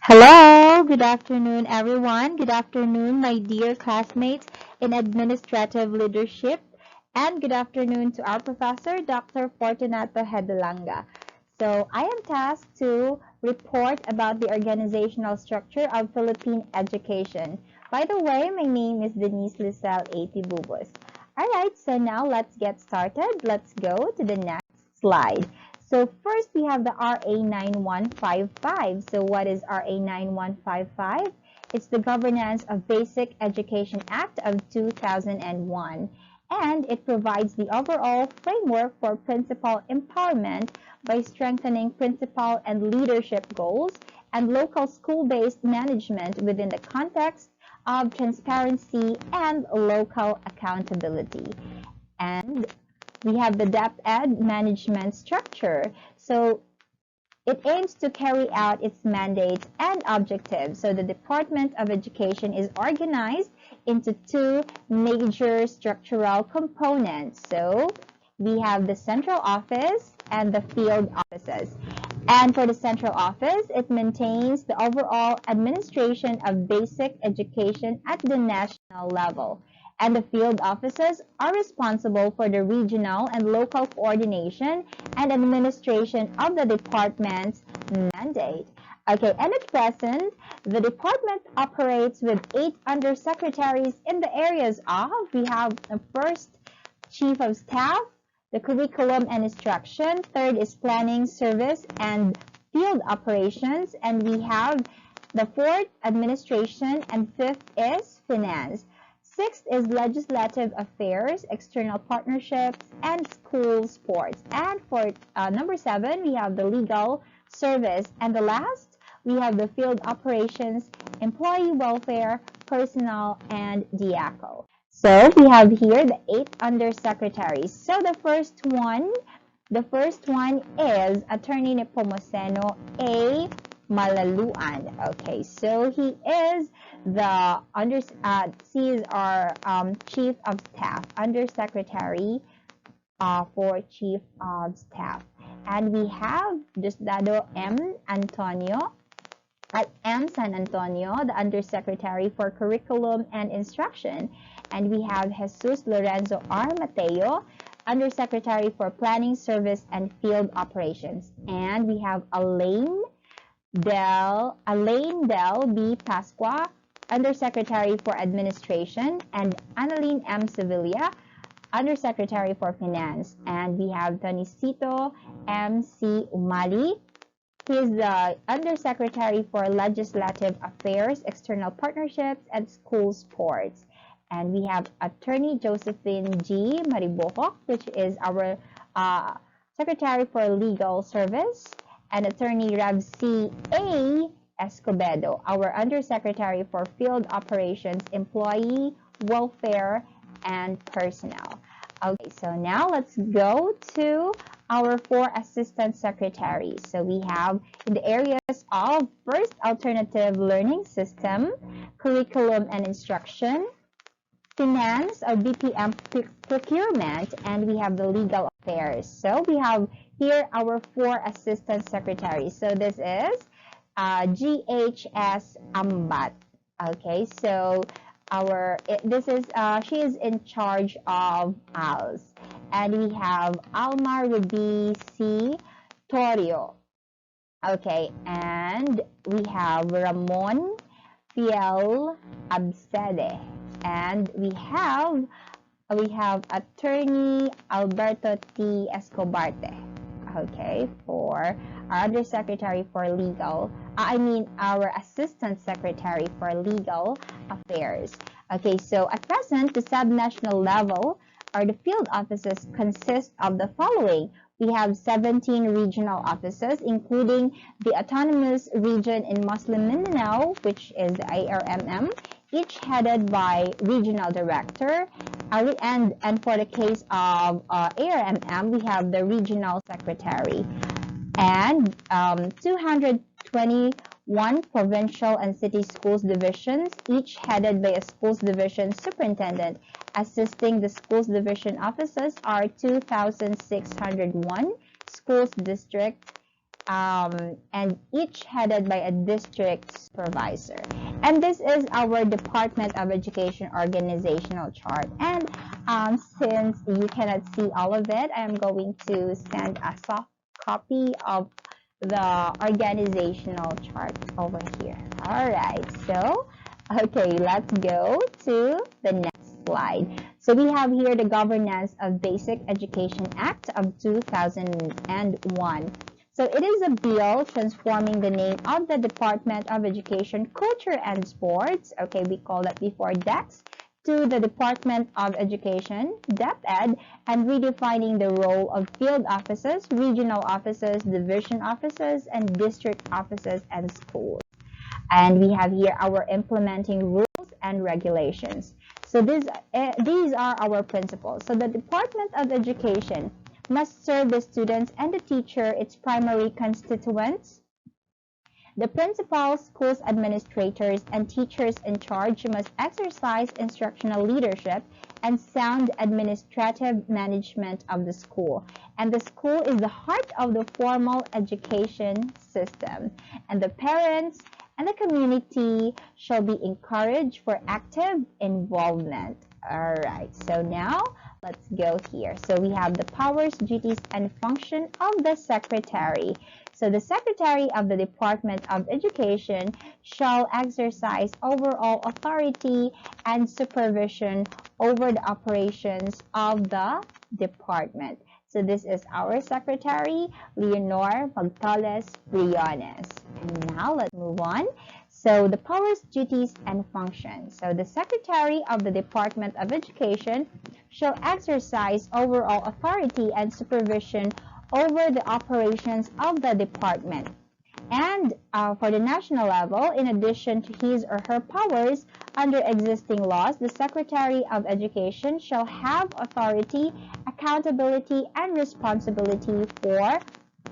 Hello, good afternoon, everyone. Good afternoon, my dear classmates in administrative leadership, and good afternoon to our professor, Dr. Fortunato Hedulanga. So, I am tasked to report about the organizational structure of Philippine education. By the way, my name is Denise Lisel A. Tibubos. Alright, so now let's get started. Let's go to the next slide. So first we have the RA 9155. So what is RA 9155? It's the Governance of Basic Education Act of 2001, and it provides the overall framework for principal empowerment by strengthening principal and leadership goals and local school-based management within the context of transparency and local accountability. And we have the DepEd management structure. So it aims to carry out its mandates and objectives. So the Department of Education is organized into two major structural components. So we have the central office and the field offices. And for the central office, it maintains the overall administration of basic education at the national level. And the field offices are responsible for the regional and local coordination and administration of the department's mandate. Okay, and at present, the department operates with 8 undersecretaries in the areas of, we have the first chief of staff, the curriculum and instruction, third is planning, service, and field operations, and we have the fourth, administration, and fifth is finance. Sixth is legislative affairs, external partnerships, and school sports. And for number 7, we have the legal service. And the last, we have the field operations, employee welfare, personnel, and DIACO. So we have here the 8 undersecretaries. So the first one is Attorney Nepomuceno A. Malaluan. Okay, so he is the he is our Chief of Staff, Undersecretary for Chief of Staff. And we have Diosdado M. Antonio at M. San Antonio, the Undersecretary for Curriculum and Instruction. And we have Jesus Lorenzo R. Mateo, Undersecretary for Planning, Service, and Field Operations. And we have Elaine Del B. Pasqua, Undersecretary for Administration, and Annalyn M. Sevilla, Undersecretary for Finance. And we have Tonicito M. C. Umali. He is the Undersecretary for Legislative Affairs, External Partnerships, and School Sports. And we have Attorney Josephine G. Maribojo, which is our Secretary for Legal Service, and Attorney Rev C. A. Escobedo, our Undersecretary for Field Operations, Employee Welfare, and Personnel. Okay, so now let's go to our 4 assistant secretaries. So we have in the areas of first, alternative learning system, curriculum and instruction, finance or BPM procurement, and we have the legal affairs. So we have here our 4 assistant secretaries. So this is GHS Ambat. Okay, so she is in charge of ALS. And we have Alma Ruby C. Torio. Okay, and we have Ramon Fiel Absede. And we have Attorney Alberto T. Escobarte. Okay, for our Undersecretary for Legal, our Assistant Secretary for Legal Affairs. Okay, so at present, the sub-national level or the field offices consist of the following. We have 17 regional offices, including the Autonomous Region in Muslim Mindanao, which is the ARMM, each headed by regional director. And for the case of ARMM, we have the regional secretary. And 221 provincial and city schools divisions, each headed by a schools division superintendent. Assisting the schools division offices are 2,601 schools district and each headed by a district supervisor. And this is our Department of Education organizational chart. And since you cannot see all of it, I am going to send a soft copy of the organizational chart over here. All right, so, okay, let's go to the next slide. So we have here the Governance of Basic Education Act of 2001. So it is a bill transforming the name of the Department of Education, Culture and Sports, okay, we call that before DEX, to the Department of Education, DepEd, and redefining the role of field offices, regional offices, division offices, and district offices and schools. And we have here our implementing rules and regulations. So these are our principles. So the Department of Education must serve the students and the teacher, its primary constituents. The principals, schools administrators, and teachers in charge must exercise instructional leadership and sound administrative management of the school. And the school is the heart of the formal education system. And the parents and the community shall be encouraged for active involvement. All right, so now let's go here. So we have the powers, duties, and function of the secretary. So the Secretary of the Department of Education shall exercise overall authority and supervision over the operations of the department. So this is our Secretary, Leonor Magtales Briones. And now let's move on. So the powers, duties, and functions. So the Secretary of the Department of Education shall exercise overall authority and supervision over the operations of the department. And for the national level, in addition to his or her powers under existing laws, the Secretary of Education shall have authority, accountability, and responsibility for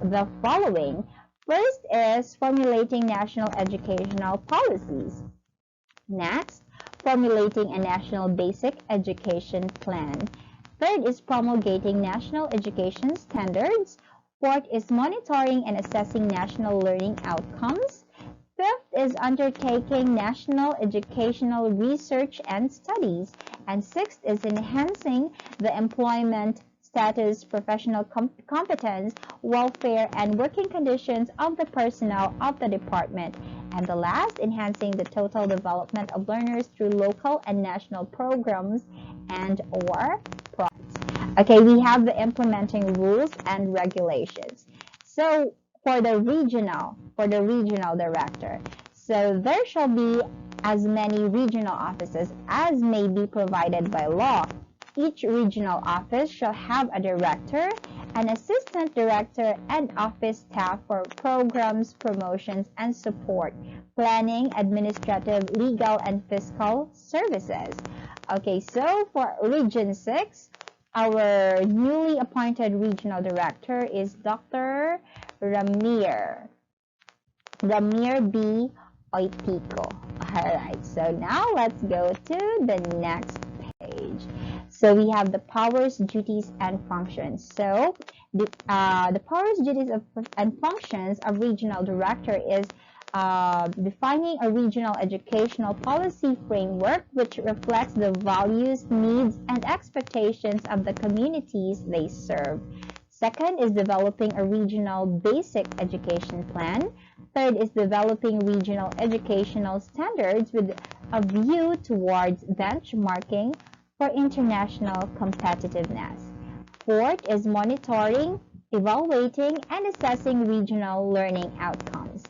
the following. First is formulating national educational policies. Next, formulating a national basic education plan. Third is promulgating national education standards. Fourth is monitoring and assessing national learning outcomes. Fifth is undertaking national educational research and studies. And sixth is enhancing the employment status, professional competence, welfare, and working conditions of the personnel of the department. And the last, enhancing the total development of learners through local and national programs and or projects. Okay, we have the implementing rules and regulations. So for the regional director, so there shall be as many regional offices as may be provided by law. Each regional office shall have a director, an assistant director, and office staff for programs, promotions, and support, planning, administrative, legal, and fiscal services. Okay, so for Region 6, our newly appointed regional director is Dr. Ramir B. Oitico. Alright, so now let's go to the next page. So we have the powers, duties, and functions. So the powers, duties, and functions of regional director is defining a regional educational policy framework which reflects the values, needs, and expectations of the communities they serve. Second is developing a regional basic education plan. Third is developing regional educational standards with a view towards benchmarking for international competitiveness. Fourth is monitoring, evaluating, and assessing regional learning outcomes.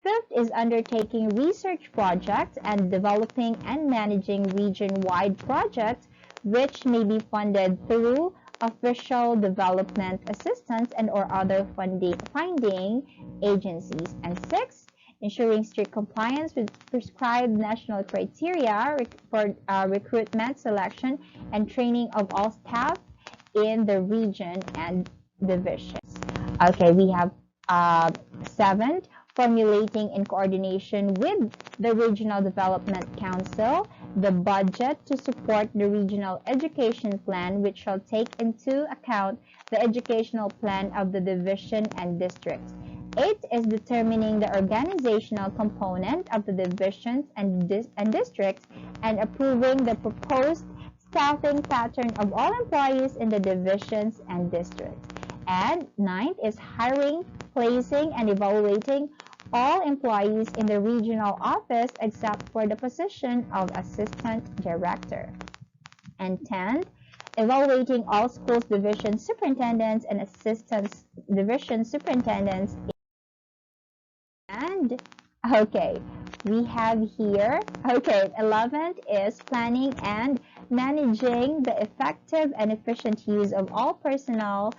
Fifth is undertaking research projects and developing and managing region-wide projects which may be funded through official development assistance and or other funding agencies. And sixth, ensuring strict compliance with prescribed national criteria for recruitment, selection, and training of all staff in the region and divisions. Okay, we have seventh, formulating in coordination with the Regional Development Council the budget to support the regional education plan, which shall take into account the educational plan of the division and districts. 8 is determining the organizational component of the divisions and districts and approving the proposed staffing pattern of all employees in the divisions and districts. And 9th is hiring, placing, and evaluating all employees in the regional office except for the position of assistant director. And 10th, evaluating all schools division superintendents and assistant division superintendents. And okay, we have here, 11th is planning and managing the effective and efficient use of all personnel,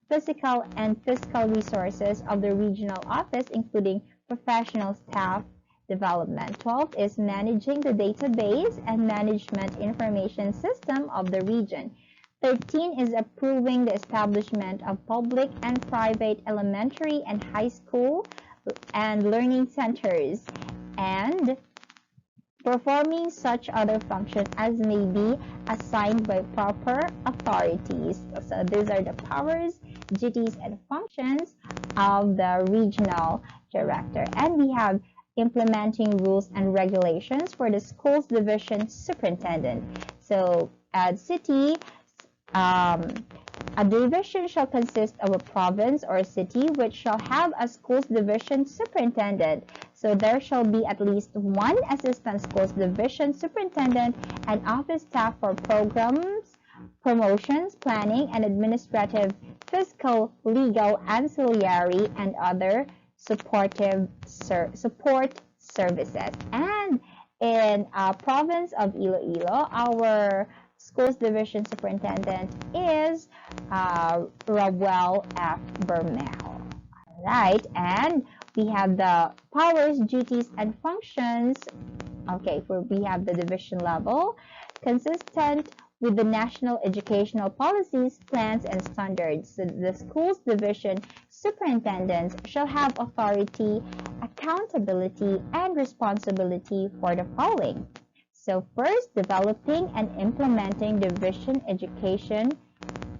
physical and fiscal resources of the regional office, including professional staff development. 12th is managing the database and management information system of the region. 13 is approving the establishment of public and private elementary and high school and learning centers, and performing such other functions as may be assigned by proper authorities. So these are the powers, duties, and functions of the regional director. And we have implementing rules and regulations for the schools division superintendent. So at city, a division shall consist of a province or city which shall have a schools division superintendent. So there shall be at least one assistant schools division superintendent and office staff for programs, promotions, planning, and administrative, fiscal, legal, ancillary, and other support services. And in province of Iloilo, our schools division superintendent is Raquel F. Bermel. Alright, and we have the powers, duties, and functions. Okay, we have the division level, consistent with the national educational policies, plans, and standards. So the schools division superintendents shall have authority, accountability, and responsibility for the following. So first, developing and implementing division education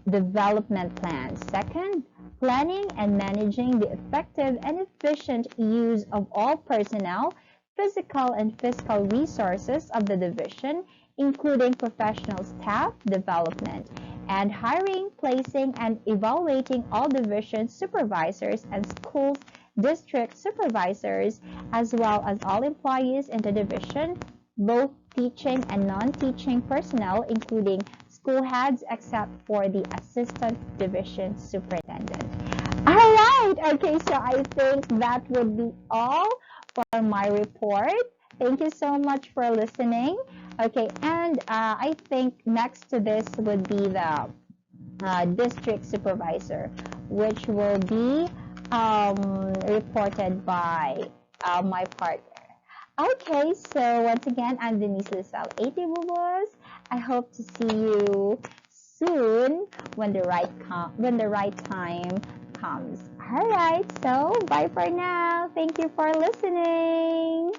development plans. Second, planning and managing the effective and efficient use of all personnel, physical and fiscal resources of the division, including professional staff development, and hiring, placing, and evaluating all division supervisors and schools district supervisors, as well as all employees in the division, both teaching and non-teaching personnel, including school heads, except for the assistant division superintendent. All right, okay, so I think that would be all for my report. Thank you so much for listening. Okay, and I think next to this would be the district supervisor, which will be reported by my partner. Okay, so once again, I'm Denise Lizal, Tibubos. I hope to see you soon when the right time comes. All right, so bye for now. Thank you for listening.